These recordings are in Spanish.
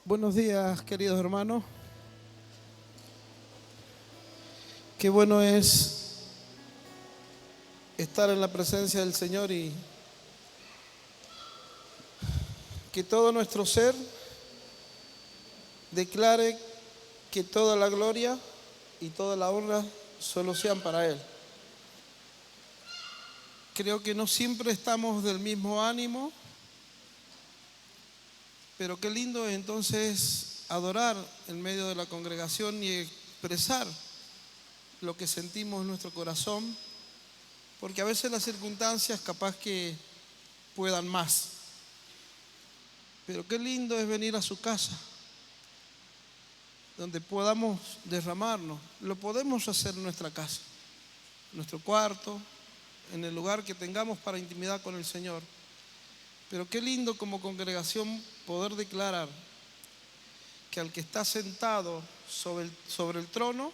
Buenos días, queridos hermanos. Qué bueno es estar en la presencia del Señor y que todo nuestro ser declare que toda la gloria y toda la honra solo sean para Él. Creo que no siempre estamos del mismo ánimo, pero qué lindo es entonces adorar en medio de la congregación y expresar lo que sentimos en nuestro corazón, porque a veces las circunstancias capaz que puedan más. Pero qué lindo es venir a su casa, donde podamos derramarnos. Lo podemos hacer en nuestra casa, en nuestro cuarto, en el lugar que tengamos para intimidad con el Señor. Pero qué lindo como congregación poder declarar que al que está sentado sobre el trono,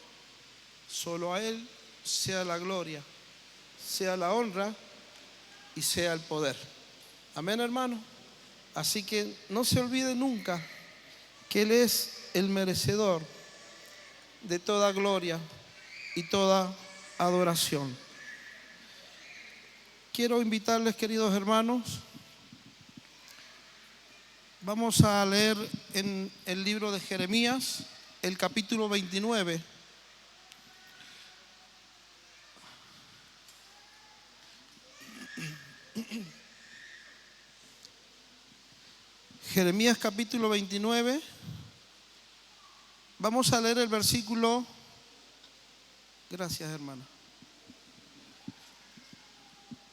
solo a Él sea la gloria, sea la honra y sea el poder. Amén, hermano. Así que no se olvide nunca que Él es el merecedor de toda gloria y toda adoración. Quiero invitarles, queridos hermanos, vamos a leer en el libro de Jeremías, el capítulo 29. Jeremías capítulo 29. Vamos a leer el versículo, gracias hermana,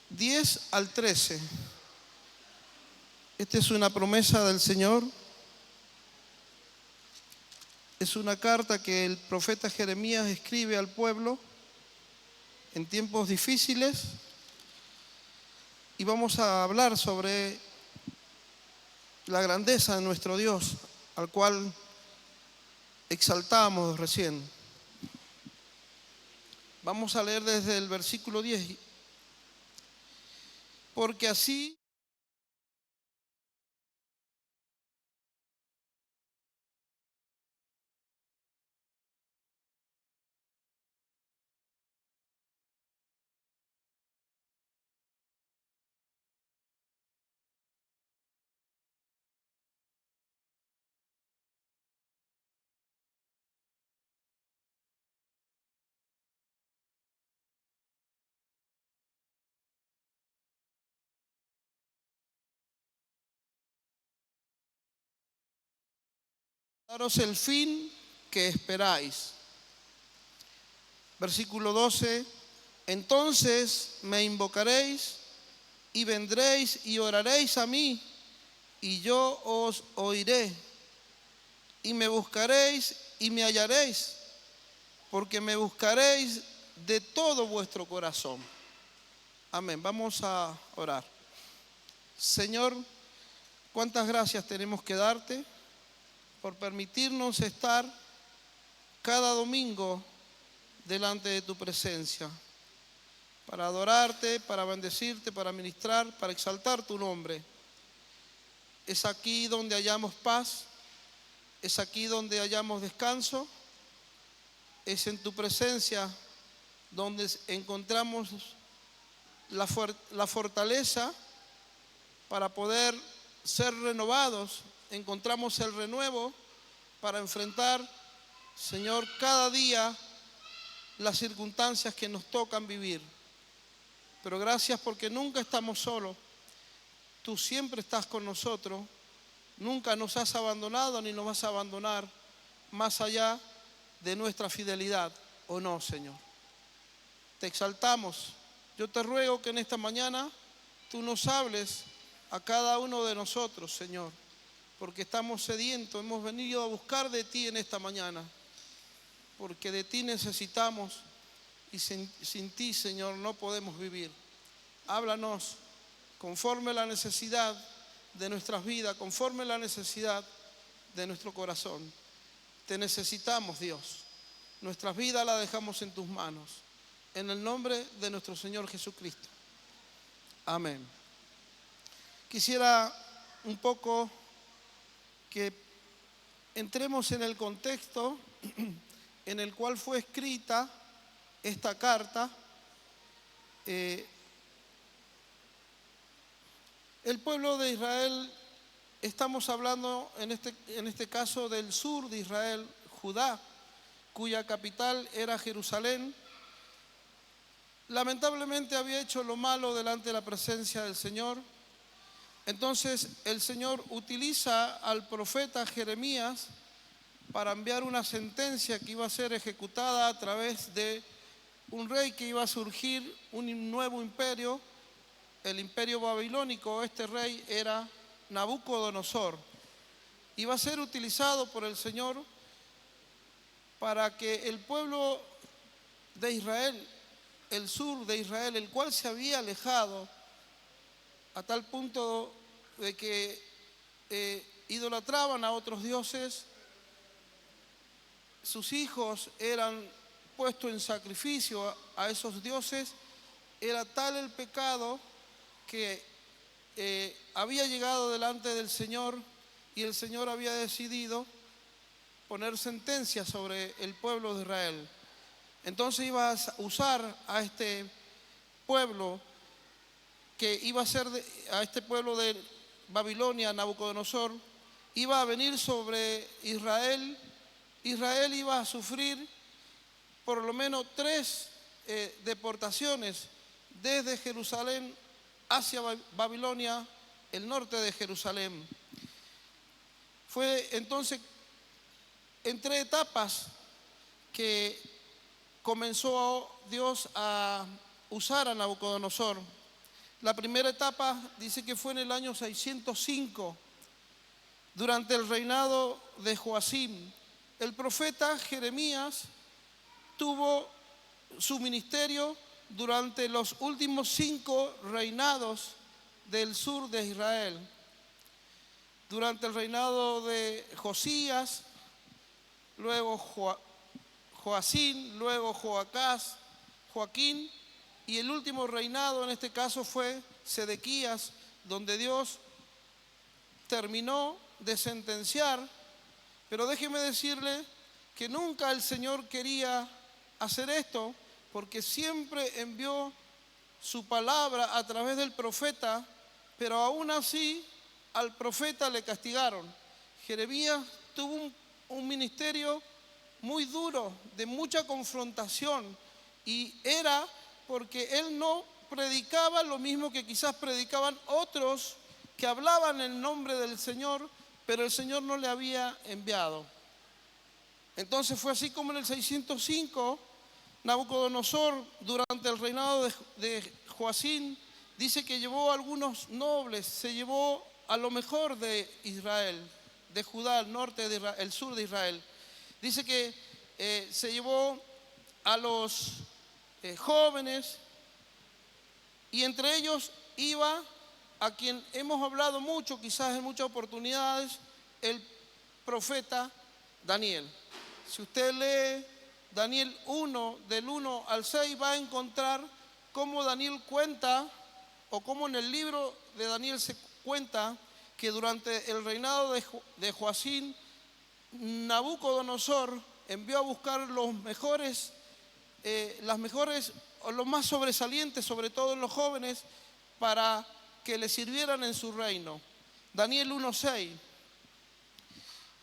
10 al 13. Esta es una promesa del Señor. Es una carta que el profeta Jeremías escribe al pueblo en tiempos difíciles. Y vamos a hablar sobre la grandeza de nuestro Dios, al cual exaltamos recién. Vamos a leer desde el versículo 10. Porque así daros el fin que esperáis. Versículo 12. Entonces me invocaréis y vendréis y oraréis a mí, y yo os oiré. Y me buscaréis y me hallaréis, porque me buscaréis de todo vuestro corazón. Amén. Vamos a orar. Señor, cuántas gracias tenemos que darte por permitirnos estar cada domingo delante de tu presencia, para adorarte, para bendecirte, para ministrar, para exaltar tu nombre. Es aquí donde hallamos paz, es aquí donde hallamos descanso, es en tu presencia donde encontramos la fortaleza para poder ser renovados, encontramos el renuevo para enfrentar, Señor, cada día las circunstancias que nos tocan vivir. Pero gracias porque nunca estamos solos, tú siempre estás con nosotros, nunca nos has abandonado ni nos vas a abandonar más allá de nuestra fidelidad, ¿o no, Señor? Te exaltamos. Yo te ruego que en esta mañana tú nos hables a cada uno de nosotros, Señor, porque estamos sedientos, hemos venido a buscar de ti en esta mañana, porque de ti necesitamos y sin ti, Señor, no podemos vivir. Háblanos conforme la necesidad de nuestras vidas, conforme la necesidad de nuestro corazón. Te necesitamos, Dios. Nuestras vidas las dejamos en tus manos. En el nombre de nuestro Señor Jesucristo. Amén. Quisiera un poco que entremos en el contexto en el cual fue escrita esta carta. El pueblo de Israel, estamos hablando en este caso del sur de Israel, Judá, cuya capital era Jerusalén. Lamentablemente había hecho lo malo delante de la presencia del Señor. Entonces el Señor utiliza al profeta Jeremías para enviar una sentencia que iba a ser ejecutada a través de un rey que iba a surgir, un nuevo imperio, el imperio babilónico. Este rey era Nabucodonosor. Iba a ser utilizado por el Señor para que el pueblo de Israel, el sur de Israel, el cual se había alejado a tal punto de que idolatraban a otros dioses, sus hijos eran puestos en sacrificio a esos dioses. Era tal el pecado que había llegado delante del Señor, y el Señor había decidido poner sentencia sobre el pueblo de Israel. Entonces iba a usar a este pueblo, que iba a ser a este pueblo de Babilonia, Nabucodonosor, iba a venir sobre Israel. Israel iba a sufrir por lo menos 3 deportaciones desde Jerusalén hacia Babilonia, el norte de Jerusalén. Fue entonces en 3 etapas que comenzó Dios a usar a Nabucodonosor. La primera etapa dice que fue en el año 605, durante el reinado de Joacim. El profeta Jeremías tuvo su ministerio durante los últimos 5 reinados del sur de Israel. Durante el reinado de Josías, luego Joacim, luego Joacás, Joaquín, y el último reinado en este caso fue Sedequías, donde Dios terminó de sentenciar. Pero déjeme decirle que nunca el Señor quería hacer esto, porque siempre envió su palabra a través del profeta, pero aún así al profeta le castigaron. Jeremías tuvo un ministerio muy duro, de mucha confrontación, y era porque él no predicaba lo mismo que quizás predicaban otros que hablaban en nombre del Señor, pero el Señor no le había enviado. Entonces fue así como en el 605, Nabucodonosor, durante el reinado de Joacim, dice que llevó a algunos nobles, se llevó a lo mejor de Israel, de Judá, el norte de Israel, el sur de Israel. Dice que se llevó a los jóvenes, y entre ellos iba a quien hemos hablado mucho, quizás en muchas oportunidades, el profeta Daniel. Si usted lee Daniel 1, del 1 al 6, va a encontrar cómo Daniel cuenta, o cómo en el libro de Daniel se cuenta que durante el reinado de Joacim, Nabucodonosor envió a buscar los mejores, o los más sobresalientes, sobre todo en los jóvenes, para que le sirvieran en su reino. Daniel 1:6.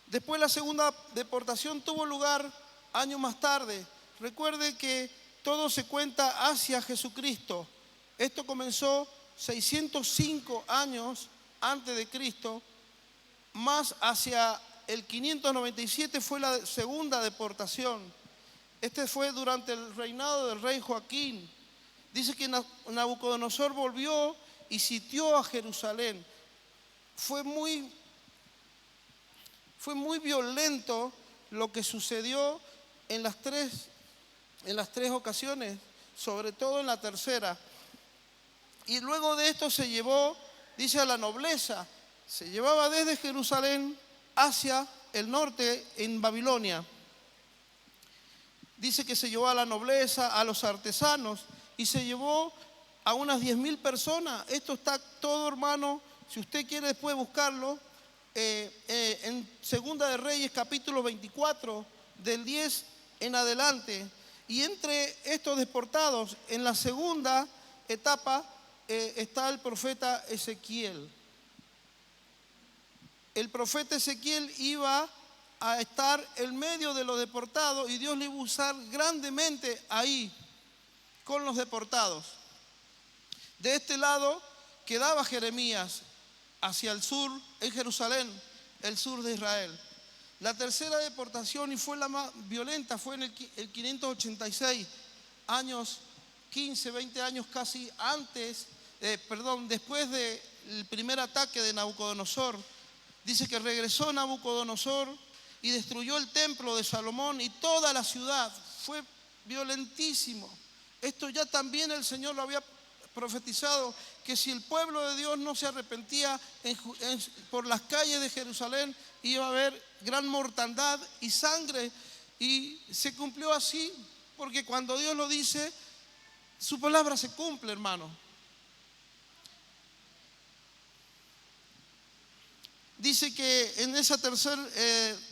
Después la segunda deportación tuvo lugar años más tarde. Recuerde que todo se cuenta hacia Jesucristo. Esto comenzó 605 años antes de Cristo, más hacia el 597 fue la segunda deportación. Este fue durante el reinado del rey Joaquín. Dice que Nabucodonosor volvió y sitió a Jerusalén. Fue muy violento lo que sucedió en las tres ocasiones, sobre todo en la tercera. Y luego de esto se llevó, dice, a la nobleza. Se llevaba desde Jerusalén hacia el norte en Babilonia. Dice que se llevó a la nobleza, a los artesanos, y se llevó a unas 10.000 personas. Esto está todo, hermano, si usted quiere después buscarlo, en Segunda de Reyes, capítulo 24, del 10 en adelante. Y entre estos deportados, en la segunda etapa, está el profeta Ezequiel. El profeta Ezequiel iba a estar en medio de los deportados y Dios le iba a usar grandemente ahí con los deportados. De este lado quedaba Jeremías, hacia el sur, en Jerusalén, el sur de Israel. La tercera deportación, y fue la más violenta, fue en el 586, años 15, 20 años casi antes, después del primer ataque de Nabucodonosor. Dice que regresó Nabucodonosor y destruyó el templo de Salomón y toda la ciudad. Fue violentísimo. Esto ya también el Señor lo había profetizado, que si el pueblo de Dios no se arrepentía por las calles de Jerusalén, iba a haber gran mortandad y sangre. Y se cumplió así, porque cuando Dios lo dice, su palabra se cumple, hermano. Dice que en esa tercera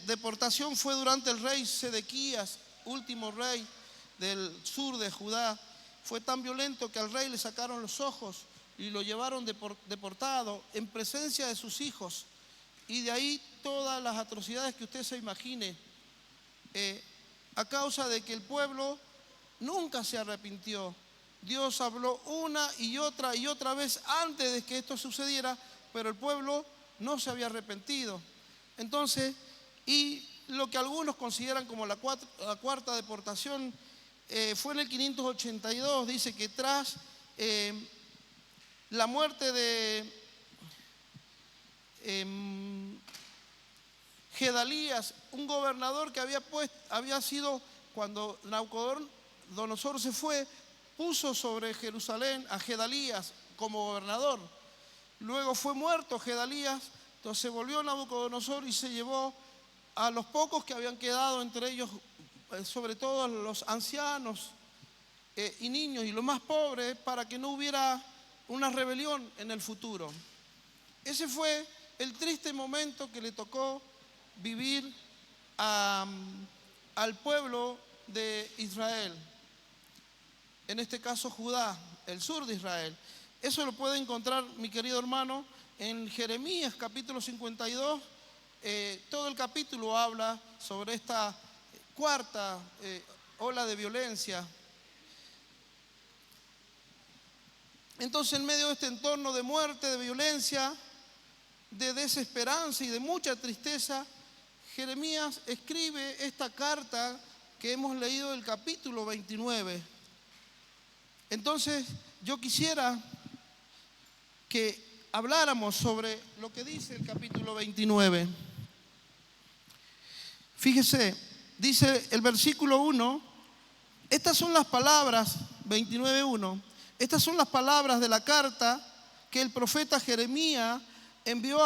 deportación fue durante el rey Sedequías, último rey del sur de Judá. Fue tan violento que al rey le sacaron los ojos y lo llevaron deportado en presencia de sus hijos. Y de ahí todas las atrocidades que usted se imagine, a causa de que el pueblo nunca se arrepintió. Dios habló una y otra vez antes de que esto sucediera, pero el pueblo no se había arrepentido. Entonces, y lo que algunos consideran como la cuarta deportación, fue en el 582. Dice que tras la muerte de Gedalías, un gobernador que había sido, cuando Nabucodonosor se fue, puso sobre Jerusalén a Gedalías como gobernador. Luego fue muerto Gedalías, entonces volvió Nabucodonosor y se llevó a los pocos que habían quedado, entre ellos sobre todo los ancianos y niños y los más pobres, para que no hubiera una rebelión en el futuro. Ese fue el triste momento que le tocó vivir al pueblo de Israel, en este caso Judá, el sur de Israel. Eso lo puede encontrar, mi querido hermano, en Jeremías capítulo 52. Todo el capítulo habla sobre esta cuarta ola de violencia. Entonces, en medio de este entorno de muerte, de violencia, de desesperanza y de mucha tristeza, Jeremías escribe esta carta que hemos leído del capítulo 29. Entonces, yo quisiera que habláramos sobre lo que dice el capítulo 29. Fíjese, dice el versículo 1, estas son las palabras, 29:1, estas son las palabras de la carta que el profeta Jeremías envió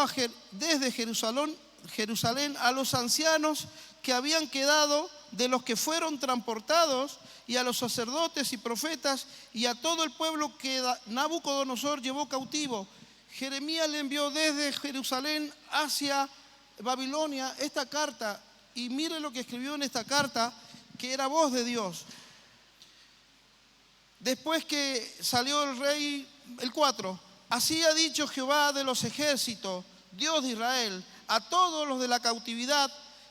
desde Jerusalén a los ancianos que habían quedado de los que fueron transportados, y a los sacerdotes y profetas y a todo el pueblo que Nabucodonosor llevó cautivo. Jeremías le envió desde Jerusalén hacia Babilonia esta carta, y mire lo que escribió en esta carta, que era voz de Dios. Después que salió el rey, el 4, así ha dicho Jehová de los ejércitos, Dios de Israel, a todos los de la cautividad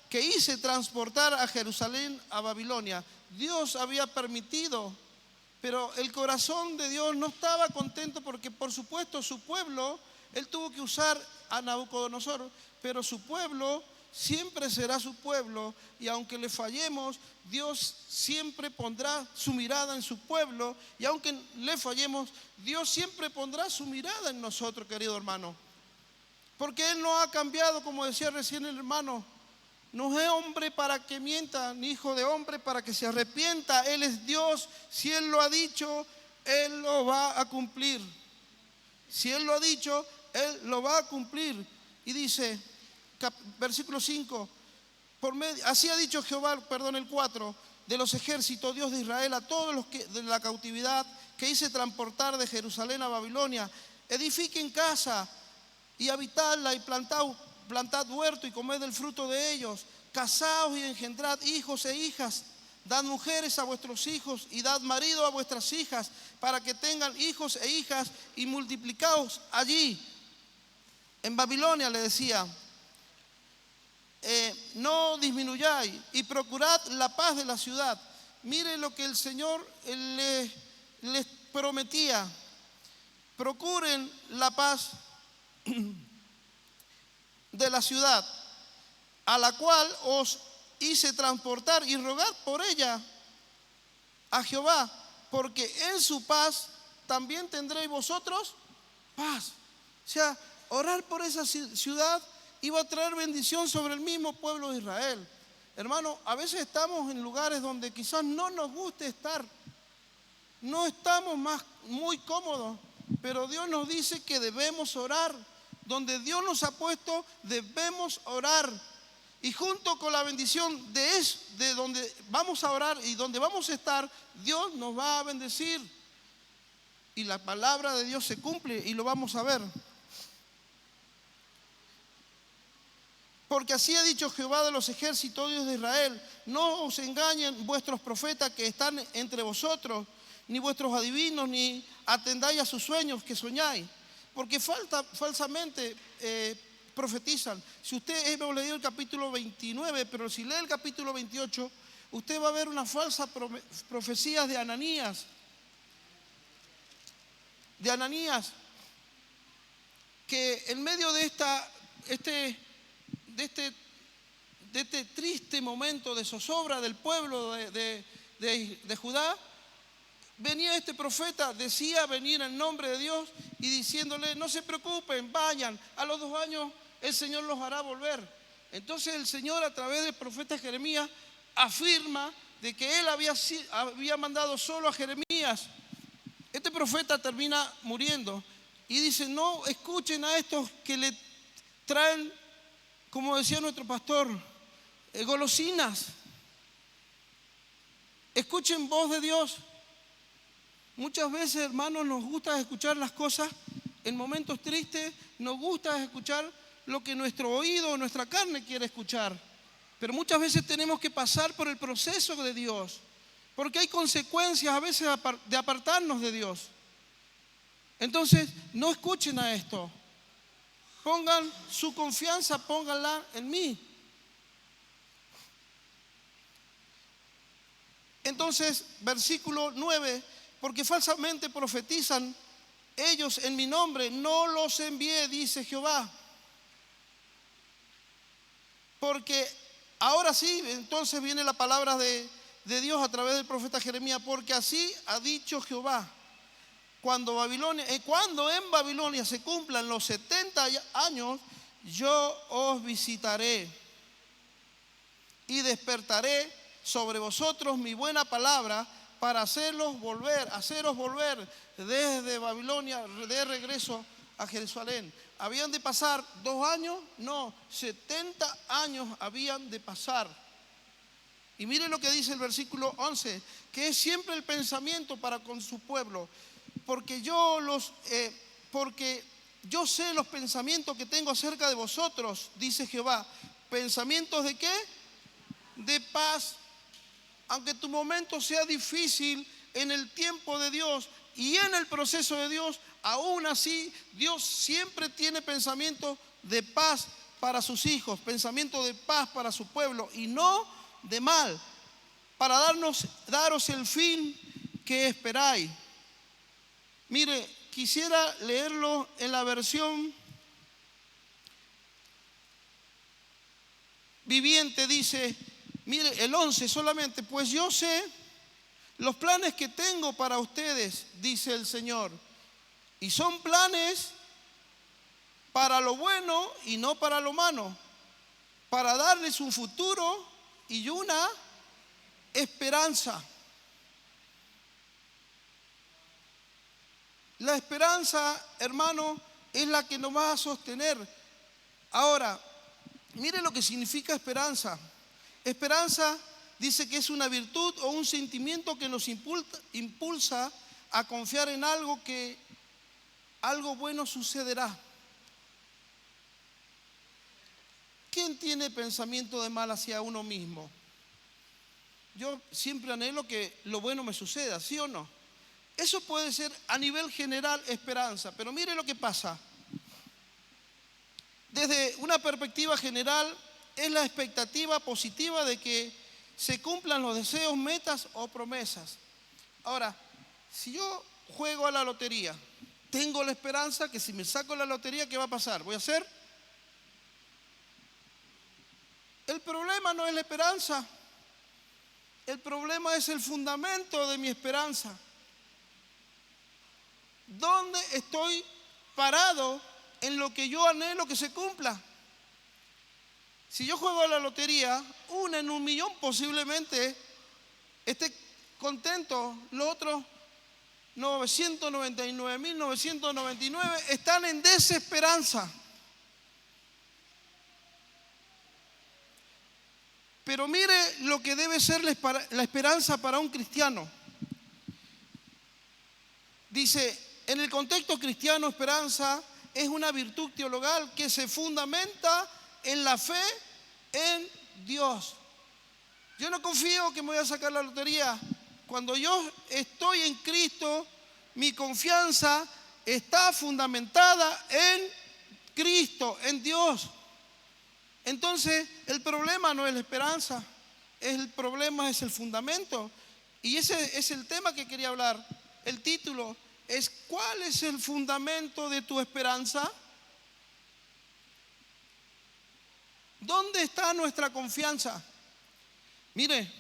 que hice transportar a Jerusalén a Babilonia. Dios había permitido, pero el corazón de Dios no estaba contento, porque por supuesto su pueblo, él tuvo que usar a Nabucodonosor, pero su pueblo siempre será su pueblo, y aunque le fallemos, Dios siempre pondrá su mirada en su pueblo, y aunque le fallemos, Dios siempre pondrá su mirada en nosotros, querido hermano, porque Él no ha cambiado, como decía recién el hermano. No es hombre para que mienta, ni hijo de hombre para que se arrepienta. Él es Dios. Si Él lo ha dicho, Él lo va a cumplir. Si Él lo ha dicho, Él lo va a cumplir. Y dice, versículo 5, así ha dicho Jehová, el 4, de los ejércitos, Dios de Israel, a todos los que de la cautividad que hice transportar de Jerusalén a Babilonia: edifiquen casa y habitadla, y plantad huerto y comed del fruto de ellos. Casaos y engendrad hijos e hijas. Dad mujeres a vuestros hijos y dad marido a vuestras hijas, para que tengan hijos e hijas, y multiplicaos allí. En Babilonia, le decía, no disminuyáis, y procurad la paz de la ciudad. Mire lo que el Señor les prometía: procuren la paz de la ciudad, a la cual os hice transportar, y rogad por ella a Jehová, porque en su paz también tendréis vosotros paz. O sea, orar por esa ciudad iba a traer bendición sobre el mismo pueblo de Israel. Hermano, a veces estamos en lugares donde quizás no nos guste estar, no estamos muy cómodos, pero Dios nos dice que debemos orar. Donde Dios nos ha puesto, debemos orar. Y junto con la bendición de donde vamos a orar y donde vamos a estar, Dios nos va a bendecir. Y la palabra de Dios se cumple, y lo vamos a ver. Porque así ha dicho Jehová de los ejércitos, Dios de Israel: no os engañen vuestros profetas que están entre vosotros, ni vuestros adivinos, ni atendáis a sus sueños que soñáis. Porque falsamente profetizan. Si usted hemos leído el capítulo 29, pero si lee el capítulo 28, usted va a ver una falsa profecía de Ananías. Que en medio de este triste momento de zozobra del pueblo de Judá, venía este profeta, decía venir en nombre de Dios y diciéndole: no se preocupen, vayan, a los 2 años el Señor los hará volver. Entonces el Señor, a través del profeta Jeremías, afirma de que él había mandado solo a Jeremías. Este profeta termina muriendo y dice: no escuchen a estos que le traen, como decía nuestro pastor, golosinas. Escuchen voz de Dios. Muchas veces, hermanos, nos gusta escuchar las cosas en momentos tristes, nos gusta escuchar lo que nuestro oído o nuestra carne quiere escuchar. Pero muchas veces tenemos que pasar por el proceso de Dios, porque hay consecuencias a veces de apartarnos de Dios. Entonces, no escuchen a esto. Pongan su confianza, pónganla en mí. Entonces, versículo 9: porque falsamente profetizan ellos en mi nombre, no los envié, dice Jehová. Porque ahora sí, entonces viene la palabra de Dios a través del profeta Jeremías: porque así ha dicho Jehová, cuando en Babilonia se cumplan los 70 años, yo os visitaré y despertaré sobre vosotros mi buena palabra, para haceros volver desde Babilonia de regreso a Jerusalén. ¿Habían de pasar 2 años? No, 70 años habían de pasar. Y mire lo que dice el versículo 11, que es siempre el pensamiento para con su pueblo. Porque yo sé los pensamientos que tengo acerca de vosotros, dice Jehová. ¿Pensamientos de qué? De paz. Aunque tu momento sea difícil, en el tiempo de Dios y en el proceso de Dios, aún así Dios siempre tiene pensamientos de paz para sus hijos, pensamientos de paz para su pueblo, y no de mal, para daros el fin que esperáis. Mire, quisiera leerlo en la versión viviente. Dice, mire, el 11 solamente: pues yo sé los planes que tengo para ustedes, dice el Señor, y son planes para lo bueno y no para lo malo, para darles un futuro y una esperanza. La esperanza, hermano, es la que nos va a sostener. Ahora, mire lo que significa esperanza. Esperanza dice que es una virtud o un sentimiento que nos impulsa a confiar en algo, que algo bueno sucederá. ¿Quién tiene pensamiento de mal hacia uno mismo? Yo siempre anhelo que lo bueno me suceda, ¿sí o no? Eso puede ser a nivel general esperanza, pero mire lo que pasa. Desde una perspectiva general es la expectativa positiva de que se cumplan los deseos, metas o promesas. Ahora, si yo juego a la lotería, tengo la esperanza que si me saco la lotería, ¿qué va a pasar? ¿Voy a hacer? El problema no es la esperanza. El problema es el fundamento de mi esperanza. ¿Dónde estoy parado en lo que yo anhelo que se cumpla? Si yo juego a la lotería, una en 1.000.000 posiblemente esté contento. Los otros 999.999 están en desesperanza. Pero mire lo que debe ser la esperanza para un cristiano. Dice, en el contexto cristiano, esperanza es una virtud teologal que se fundamenta en la fe en Dios. Yo no confío que me voy a sacar la lotería. Cuando yo estoy en Cristo, mi confianza está fundamentada en Cristo, en Dios. Entonces, el problema no es la esperanza, el problema es el fundamento. Y ese es el tema que quería hablar. El título es: ¿cuál es el fundamento de tu esperanza? ¿Dónde está nuestra confianza? Mire,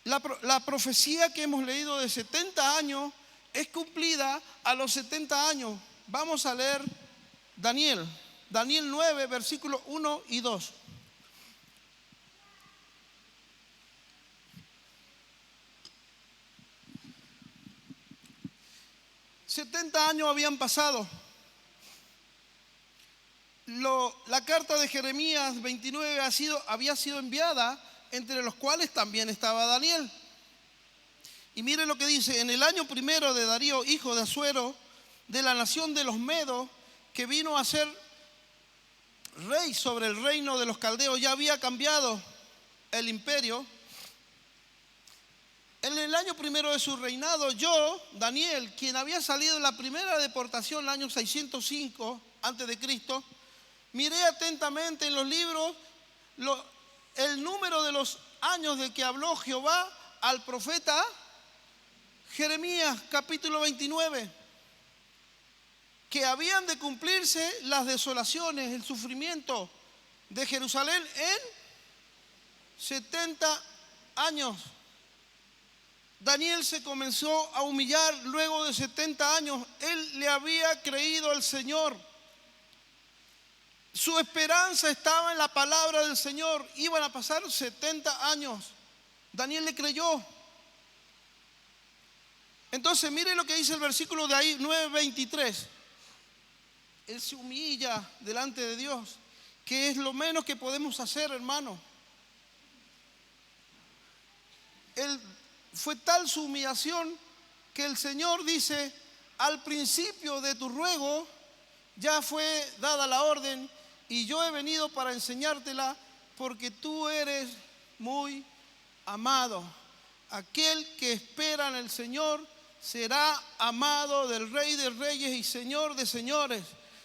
la profecía que hemos leído de 70 años es cumplida a los 70 años. Vamos a leer Daniel 9, versículos 1 y 2. «70 años habían pasado. La carta de Jeremías 29 había sido enviada, entre los cuales también estaba Daniel. Y mire lo que dice: en el año primero de Darío, hijo de Asuero, de la nación de los Medos, que vino a ser rey sobre el reino de los caldeos, ya había cambiado el imperio. En el año primero de su reinado, yo, Daniel, quien había salido en la primera deportación en el año 605 a.C., miré atentamente en los libros el número de los años de que habló Jehová al profeta Jeremías, capítulo 29, que habían de cumplirse las desolaciones, el sufrimiento de Jerusalén en 70 años. Daniel se comenzó a humillar luego de 70 años. Él le había creído al Señor. Su esperanza estaba en la palabra del Señor. Iban a pasar 70 años. Daniel le creyó. Entonces, mire lo que dice el versículo de ahí, 9:23. Él se humilla delante de Dios, que es lo menos que podemos hacer, hermano. Fue tal su humillación que el Señor dice: al principio de tu ruego ya fue dada la orden, y yo he venido para enseñártela, porque tú eres muy amado. Aquel que espera en el Señor será amado del Rey de Reyes y Señor de Señores.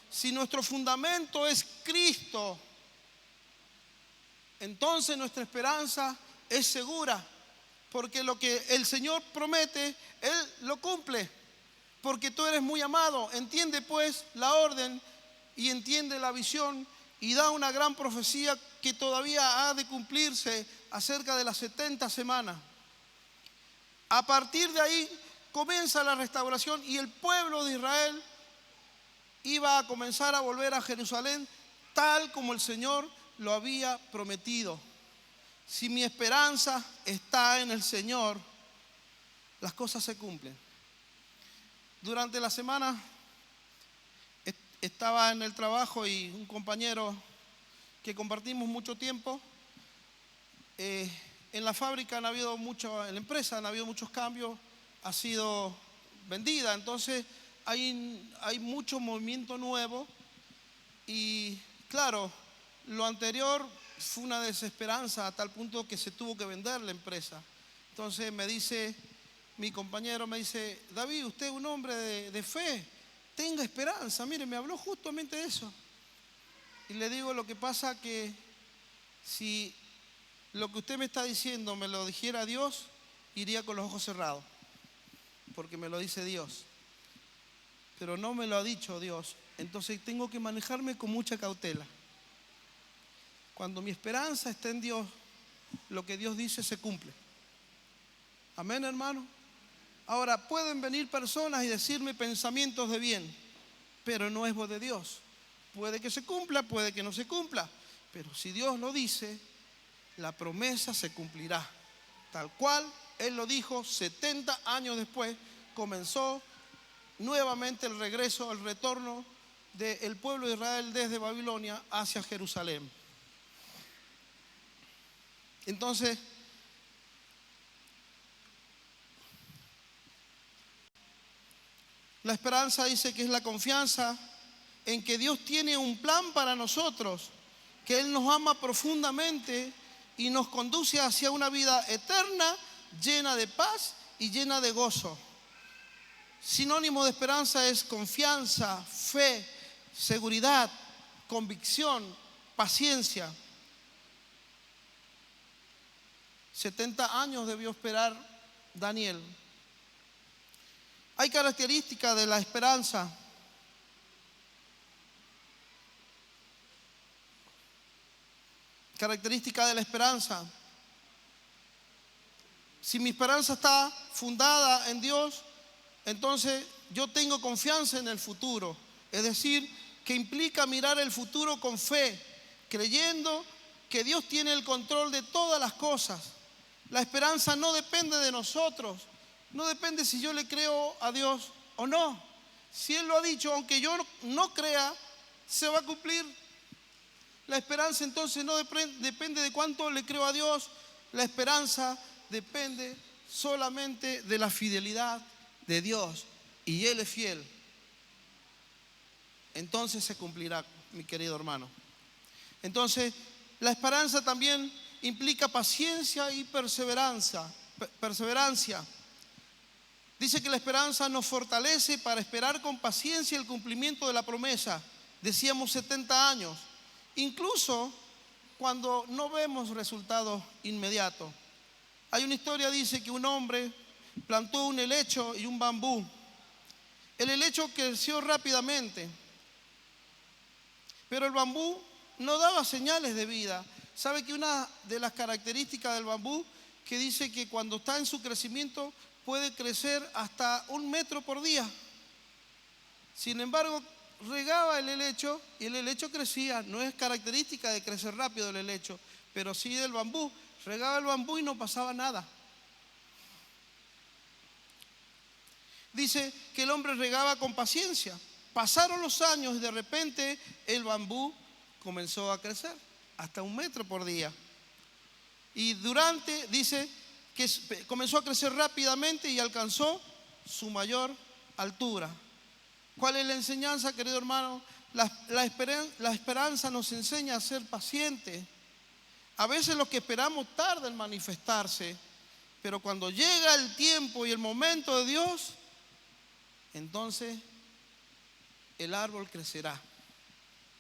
Si nuestro fundamento es Cristo, entonces nuestra esperanza es segura, porque lo que el Señor promete, Él lo cumple, porque tú eres muy amado. Entiende pues la orden y entiende la visión, y da una gran profecía que todavía ha de cumplirse acerca de las 70 semanas. A partir de ahí comienza la restauración, y el pueblo de Israel iba a comenzar a volver a Jerusalén tal como el Señor lo había prometido. Si mi esperanza está en el Señor, las cosas se cumplen. Durante la semana estaba en el trabajo, y un compañero que compartimos mucho tiempo En la fábrica en la empresa han habido muchos cambios, ha sido vendida, entonces hay mucho movimiento nuevo y claro, lo anterior fue una desesperanza a tal punto que se tuvo que vender la empresa. Entonces mi compañero me dice, David, usted es un hombre de fe, tenga esperanza. Mire, me habló justamente de eso. Y le digo, lo que pasa que si lo que usted me está diciendo me lo dijera Dios, iría con los ojos cerrados, porque me lo dice Dios. Pero no me lo ha dicho Dios, entonces tengo que manejarme con mucha cautela. Cuando mi esperanza está en Dios, lo que Dios dice se cumple. Amén, hermano. Ahora, pueden venir personas y decirme pensamientos de bien, pero no es voz de Dios. Puede que se cumpla, puede que no se cumpla, pero si Dios lo dice, la promesa se cumplirá. Tal cual Él lo dijo, 70 años después comenzó nuevamente el regreso, el retorno del pueblo de Israel desde Babilonia hacia Jerusalén. Entonces, la esperanza dice que es la confianza en que Dios tiene un plan para nosotros, que Él nos ama profundamente y nos conduce hacia una vida eterna, llena de paz y llena de gozo. Sinónimo de esperanza es confianza, fe, seguridad, convicción, paciencia. 70 años debió esperar Daniel. Hay características de la esperanza. Característica de la esperanza. Si mi esperanza está fundada en Dios, entonces yo tengo confianza en el futuro. Es decir, que implica mirar el futuro con fe, creyendo que Dios tiene el control de todas las cosas. La esperanza no depende de nosotros, no depende si yo le creo a Dios o no. Si Él lo ha dicho, aunque yo no crea, se va a cumplir. La esperanza entonces no depende de cuánto le creo a Dios, la esperanza depende solamente de la fidelidad de Dios, y Él es fiel. Entonces se cumplirá, mi querido hermano. Entonces, la esperanza también implica paciencia y perseverancia. Dice que la esperanza nos fortalece para esperar con paciencia el cumplimiento de la promesa. Decíamos 70 años, incluso cuando no vemos resultados inmediatos. Hay una historia, dice que un hombre plantó un helecho y un bambú. El helecho creció rápidamente, pero el bambú no daba señales de vida. ¿Sabe que una de las características del bambú que dice que cuando está en su crecimiento puede crecer hasta 1 metro por día? Sin embargo, regaba el helecho y el helecho crecía. No es característica de crecer rápido el helecho, pero sí del bambú. Regaba el bambú y no pasaba nada. Dice que el hombre regaba con paciencia. Pasaron los años y de repente el bambú comenzó a crecer hasta 1 metro por día. Y dice que comenzó a crecer rápidamente y alcanzó su mayor altura. ¿Cuál es la enseñanza, querido hermano? La esperanza nos enseña a ser pacientes. A veces lo que esperamos tarda en manifestarse, pero cuando llega el tiempo y el momento de Dios, entonces el árbol crecerá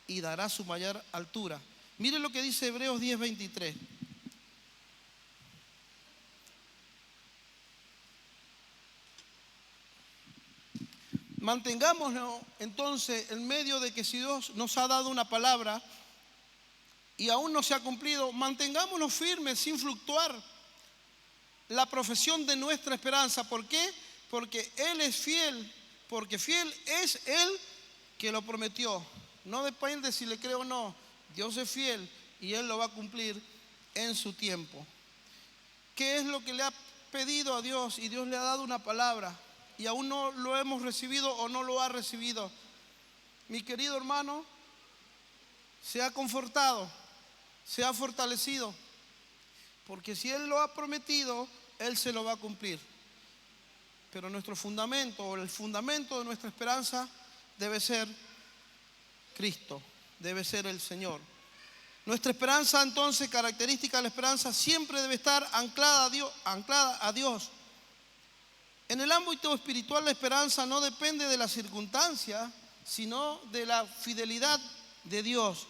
y dará su mayor altura. Mire lo que dice Hebreos 10:23. Mantengámonos entonces en medio de que si Dios nos ha dado una palabra y aún no se ha cumplido, mantengámonos firmes sin fluctuar la profesión de nuestra esperanza. ¿Por qué? Porque Él es fiel, porque fiel es Él que lo prometió. No depende si le creo o no, Dios es fiel y Él lo va a cumplir en su tiempo. ¿Qué es lo que le ha pedido a Dios? Y Dios le ha dado una palabra y aún no lo hemos recibido o no lo ha recibido. Mi querido hermano, se ha confortado, se ha fortalecido, porque si Él lo ha prometido, Él se lo va a cumplir. Pero nuestro fundamento, o el fundamento de nuestra esperanza, debe ser Cristo, debe ser el Señor. Nuestra esperanza, entonces, característica de la esperanza, siempre debe estar anclada a Dios. En el ámbito espiritual, la esperanza no depende de las circunstancias, sino de la fidelidad de Dios.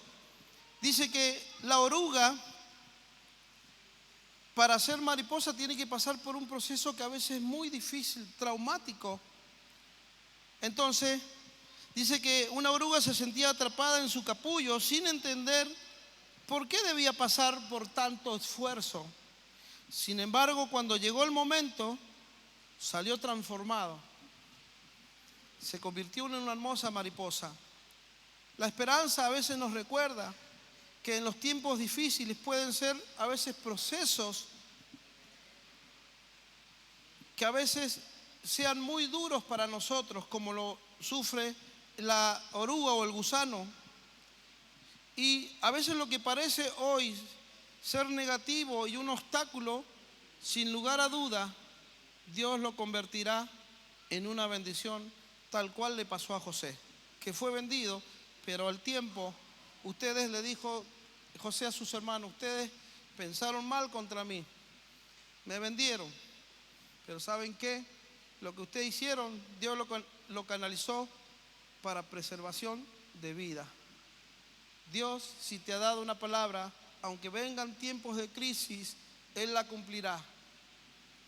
Dice que la oruga, para ser mariposa, tiene que pasar por un proceso que a veces es muy difícil, traumático. Entonces, dice que una oruga se sentía atrapada en su capullo sin entender por qué debía pasar por tanto esfuerzo. Sin embargo, cuando llegó el momento, salió transformado. Se convirtió en una hermosa mariposa. La esperanza a veces nos recuerda que en los tiempos difíciles pueden ser a veces procesos que a veces sean muy duros para nosotros, como lo sufre la oruga o el gusano. Y a veces lo que parece hoy ser negativo y un obstáculo, sin lugar a duda, Dios lo convertirá en una bendición, tal cual le pasó a José, que fue vendido, pero al tiempo ustedes, le dijo José a sus hermanos, ustedes pensaron mal contra mí, me vendieron, pero ¿saben qué? Lo que ustedes hicieron, Dios lo canalizó para preservación de vida. Dios, si te ha dado una palabra, aunque vengan tiempos de crisis, Él la cumplirá,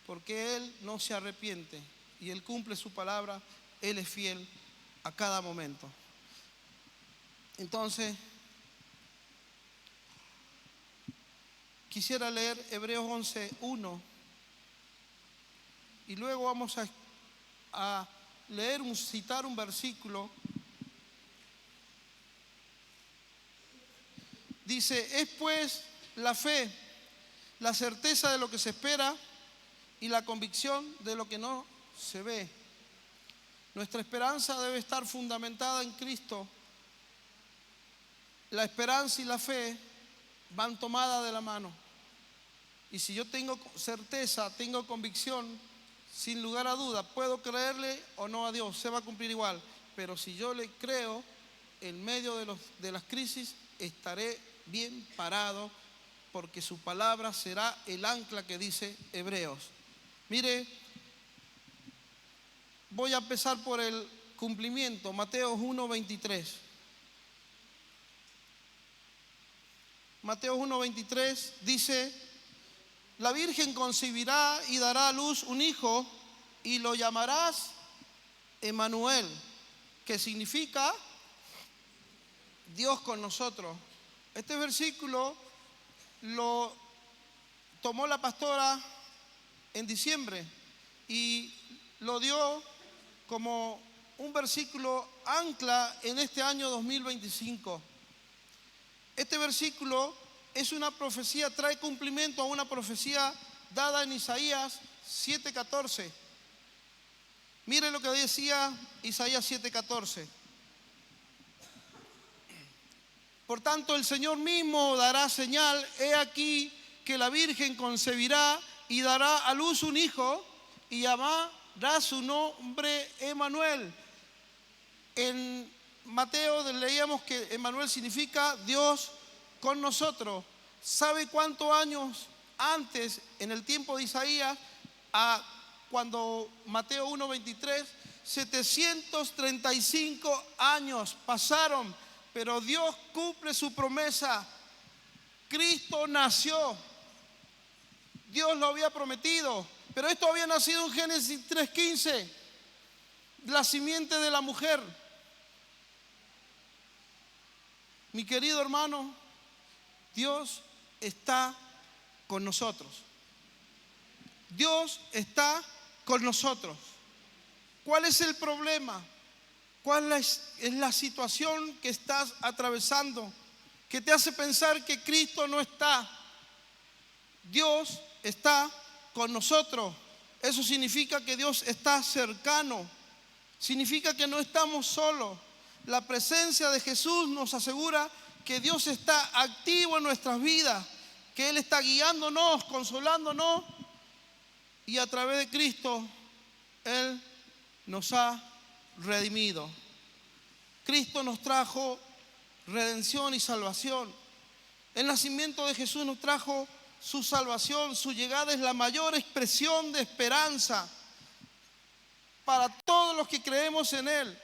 porque Él no se arrepiente y Él cumple su palabra. Él es fiel a cada momento. Entonces, quisiera leer Hebreos 11:1 y luego vamos a leer, citar un versículo. Dice, es pues la fe, la certeza de lo que se espera y la convicción de lo que no se ve. Nuestra esperanza debe estar fundamentada en Cristo. La esperanza y la fe van tomadas de la mano. Y si yo tengo certeza, tengo convicción, sin lugar a duda, puedo creerle o no a Dios, se va a cumplir igual. Pero si yo le creo, en medio de las crisis, estaré bien parado, porque su palabra será el ancla que dice Hebreos. Mire, voy a empezar por el cumplimiento. Mateo 1:23. Mateo 1:23 dice, la Virgen concebirá y dará a luz un hijo y lo llamarás Emmanuel, que significa Dios con nosotros. Este versículo lo tomó la pastora en diciembre y lo dio como un versículo ancla en este año 2025. Este versículo es una profecía, trae cumplimiento a una profecía dada en Isaías 7:14. Mire lo que decía Isaías 7:14. Por tanto, el Señor mismo dará señal, he aquí que la Virgen concebirá y dará a luz un hijo y llamará su nombre Emmanuel. En Mateo leíamos que Emmanuel significa Dios con nosotros. ¿Sabe cuántos años antes, en el tiempo de Isaías, cuando Mateo 1:23, 735 años pasaron, pero Dios cumple su promesa? Cristo nació, Dios lo había prometido, pero esto había nacido en Génesis 3:15, la simiente de la mujer. Mi querido hermano, Dios está con nosotros. Dios está con nosotros. ¿Cuál es el problema? ¿Cuál es la situación que estás atravesando que te hace pensar que Cristo no está? Dios está con nosotros. Eso significa que Dios está cercano. Significa que no estamos solos. La presencia de Jesús nos asegura que Dios está activo en nuestras vidas, que Él está guiándonos, consolándonos, y a través de Cristo Él nos ha redimido. Cristo nos trajo redención y salvación. El nacimiento de Jesús nos trajo su salvación. Su llegada es la mayor expresión de esperanza para todos los que creemos en Él.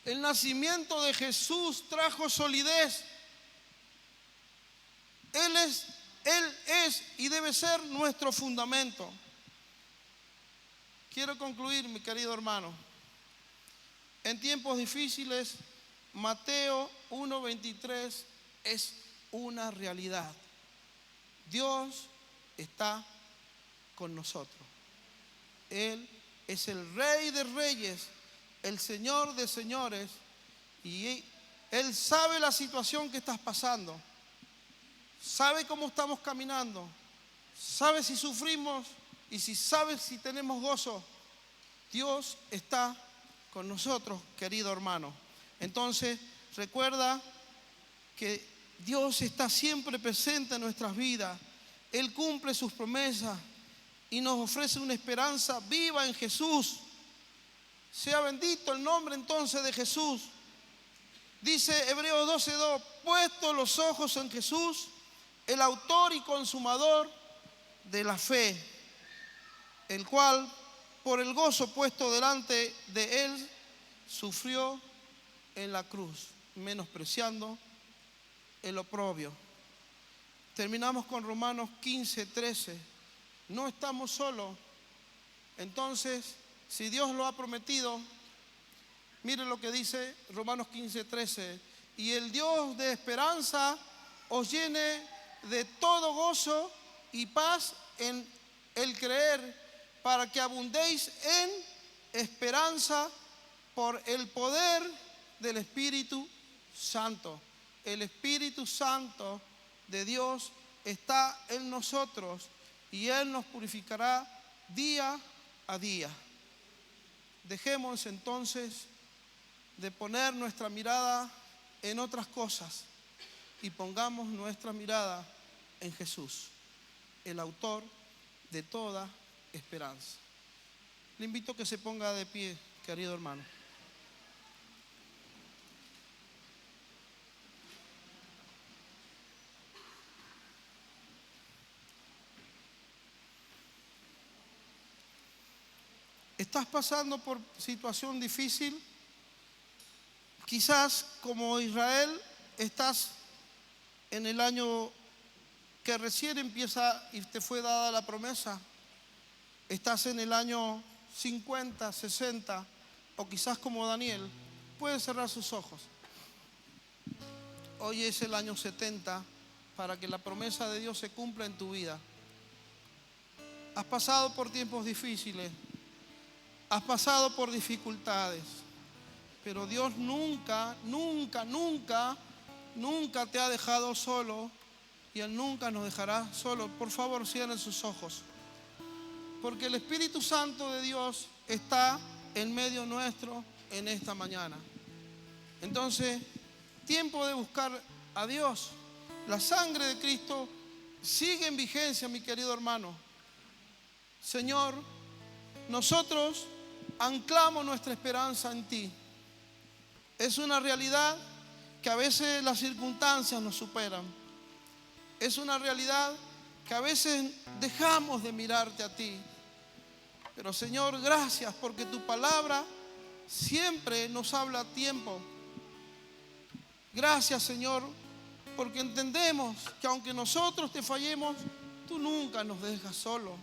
El nacimiento de Jesús trajo solidez. Él es y debe ser nuestro fundamento. Quiero concluir, mi querido hermano. En tiempos difíciles, Mateo 1:23 es una realidad. Dios está con nosotros. Él es el Rey de Reyes, el Señor de Señores, y Él sabe la situación que estás pasando, sabe cómo estamos caminando, sabe si sufrimos y sabe si tenemos gozo. Dios está con nosotros, querido hermano. Entonces, recuerda que Dios está siempre presente en nuestras vidas. Él cumple sus promesas y nos ofrece una esperanza viva en Jesús. Sea bendito el nombre entonces de Jesús. Dice Hebreos 12:2, puesto los ojos en Jesús, el autor y consumador de la fe, el cual por el gozo puesto delante de Él sufrió en la cruz, menospreciando el oprobio. Terminamos con Romanos 15:13. No estamos solos. Entonces, si Dios lo ha prometido, mire lo que dice Romanos 15:13. Y el Dios de esperanza os llene de todo gozo y paz en el creer, para que abundéis en esperanza por el poder del Espíritu Santo. El Espíritu Santo de Dios está en nosotros y Él nos purificará día a día. Dejemos entonces de poner nuestra mirada en otras cosas y pongamos nuestra mirada en Jesús, el autor de toda esperanza. Le invito a que se ponga de pie, querido hermano. ¿Estás pasando por situación difícil? Quizás como Israel estás en el año que recién empieza y te fue dada la promesa. Estás en el año 50, 60 o quizás como Daniel. Puedes cerrar sus ojos. Hoy es el año 70 para que la promesa de Dios se cumpla en tu vida. Has pasado por tiempos difíciles. Has pasado por dificultades, pero Dios nunca te ha dejado solo y Él nunca nos dejará solo. Por favor, cierren sus ojos, porque el Espíritu Santo de Dios está en medio nuestro en esta mañana. Entonces, tiempo de buscar a Dios. La sangre de Cristo sigue en vigencia, mi querido hermano. Señor, nosotros anclamos nuestra esperanza en ti. Es una realidad que a veces las circunstancias nos superan. Es una realidad que a veces dejamos de mirarte a ti. Pero Señor, gracias porque tu palabra siempre nos habla a tiempo. Gracias, Señor, porque entendemos que aunque nosotros te fallemos, tú nunca nos dejas solos.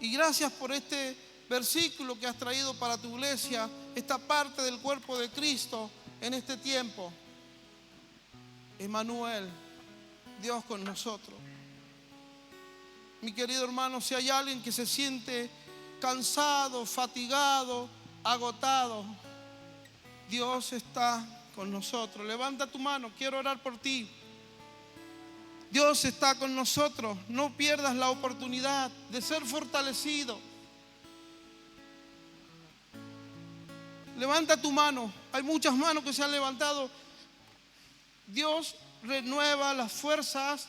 Y gracias por este versículo que has traído para tu iglesia, esta parte del cuerpo de Cristo en este tiempo. Emmanuel, Dios con nosotros. Mi querido hermano, si hay alguien que se siente cansado, fatigado, agotado, Dios está con nosotros. Levanta tu mano, quiero orar por ti. Dios está con nosotros. No pierdas la oportunidad de ser fortalecido. Levanta tu mano. Hay muchas manos que se han levantado. Dios renueva las fuerzas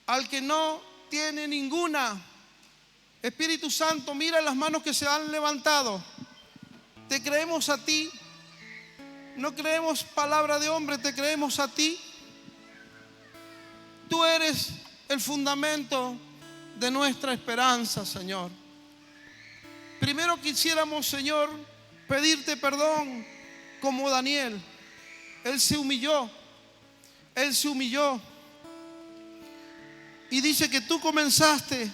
al que no tiene ninguna. Espíritu Santo, mira las manos que se han levantado. Te creemos a ti. No creemos palabra de hombre, te creemos a ti. Tú eres el fundamento de nuestra esperanza, Señor. Primero quisiéramos, Señor, pedirte perdón como Daniel. Él se humilló. Él se humilló. Y dice que tú comenzaste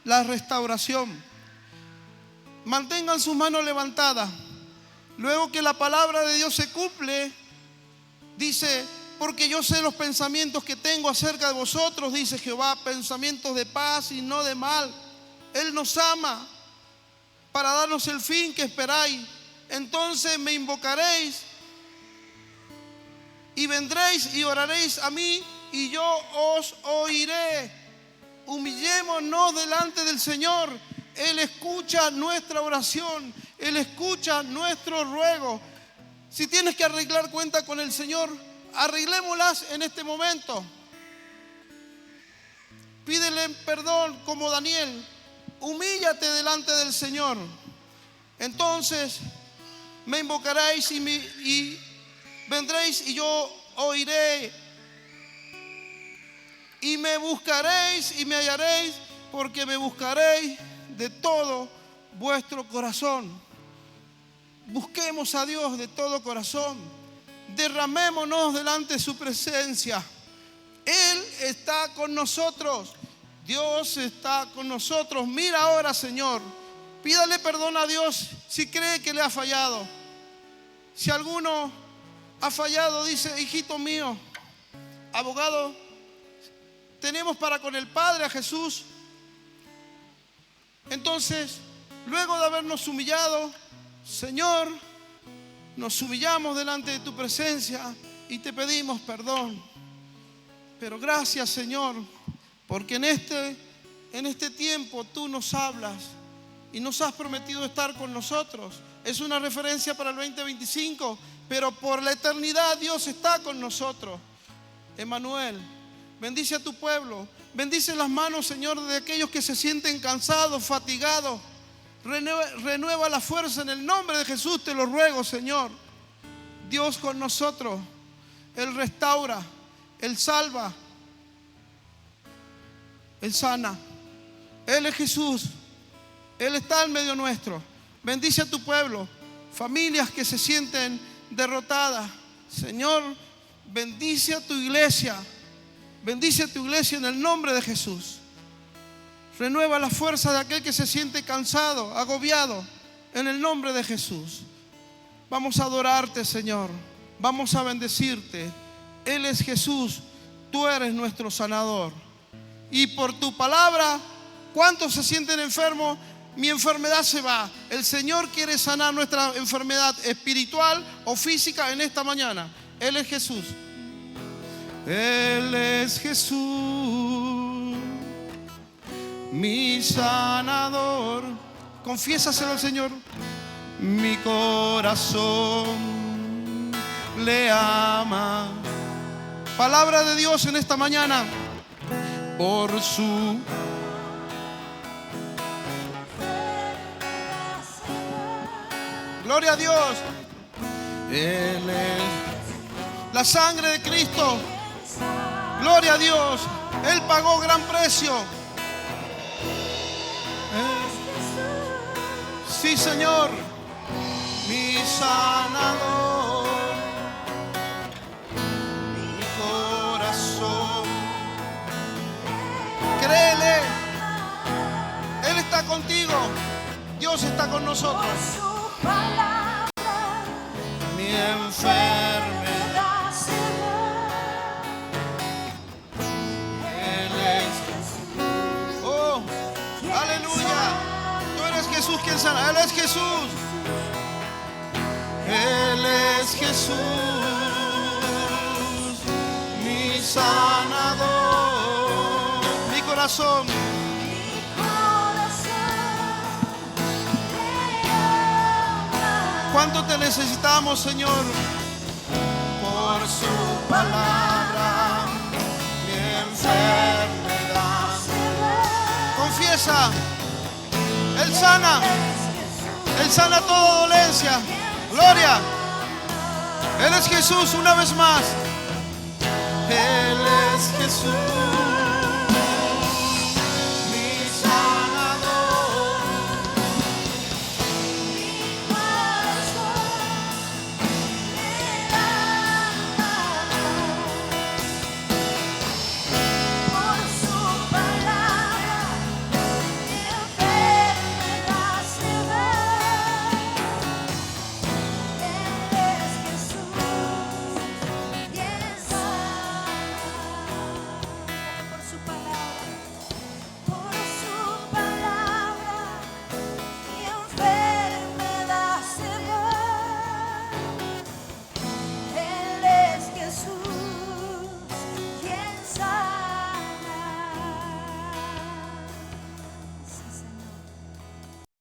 la restauración. Mantengan sus manos levantadas. Luego que la palabra de Dios se cumple, dice, porque yo sé los pensamientos que tengo acerca de vosotros, dice Jehová, pensamientos de paz y no de mal. Él nos ama para darnos el fin que esperáis. Entonces me invocaréis y vendréis y oraréis a mí y yo os oiré. Humillémonos delante del Señor. Él escucha nuestra oración. Él escucha nuestro ruego. Si tienes que arreglar cuenta con el Señor, arreglémoslas en este momento. Pídele perdón como Daniel. Humíllate delante del Señor. Entonces me invocaréis y vendréis y yo oiré. Y me buscaréis y me hallaréis, porque me buscaréis de todo vuestro corazón. Busquemos a Dios de todo corazón. Derramémonos delante de su presencia. Él está con nosotros. Dios está con nosotros. Mira ahora, Señor. Pídale perdón a Dios si cree que le ha fallado. Si alguno ha fallado, dice, hijito mío, abogado, tenemos para con el Padre a Jesús. Entonces, luego de habernos humillado, Señor, nos humillamos delante de tu presencia y te pedimos perdón. Pero gracias, Señor, porque en este tiempo tú nos hablas y nos has prometido estar con nosotros. Es una referencia para el 2025, pero por la eternidad Dios está con nosotros. Emmanuel, bendice a tu pueblo. Bendice las manos, Señor, de aquellos que se sienten cansados, fatigados. Renueva la fuerza en el nombre de Jesús, te lo ruego, Señor. Dios con nosotros. Él restaura, Él salva, Él sana. Él es Jesús. Él está en medio nuestro. Bendice a tu pueblo. Familias que se sienten derrotadas. Señor, bendice a tu iglesia. Bendice a tu iglesia en el nombre de Jesús. Renueva la fuerza de aquel que se siente cansado, agobiado, en el nombre de Jesús. Vamos a adorarte, Señor. Vamos a bendecirte. Él es Jesús. Tú eres nuestro sanador. Y por tu palabra, ¿cuántos se sienten enfermos? Mi enfermedad se va. El Señor quiere sanar nuestra enfermedad espiritual o física en esta mañana. Él es Jesús. Él es Jesús, mi sanador. Confiésaselo al Señor. Mi corazón le ama. Palabra de Dios en esta mañana. Por su gloria a Dios. Él es la sangre de Cristo. Gloria a Dios. Él pagó gran precio. Sí, Señor. Mi sanador. Mi corazón. Créele. Él está contigo. Dios está con nosotros. Mi enfermedad. Jesús quien sana. Él es Jesús. Él es Jesús, mi sanador. Mi corazón. ¿Cuánto te necesitamos, Señor? Por su palabra, mi enfermedad sana. Él sana toda dolencia. Gloria. Él es Jesús una vez más. Él es Jesús.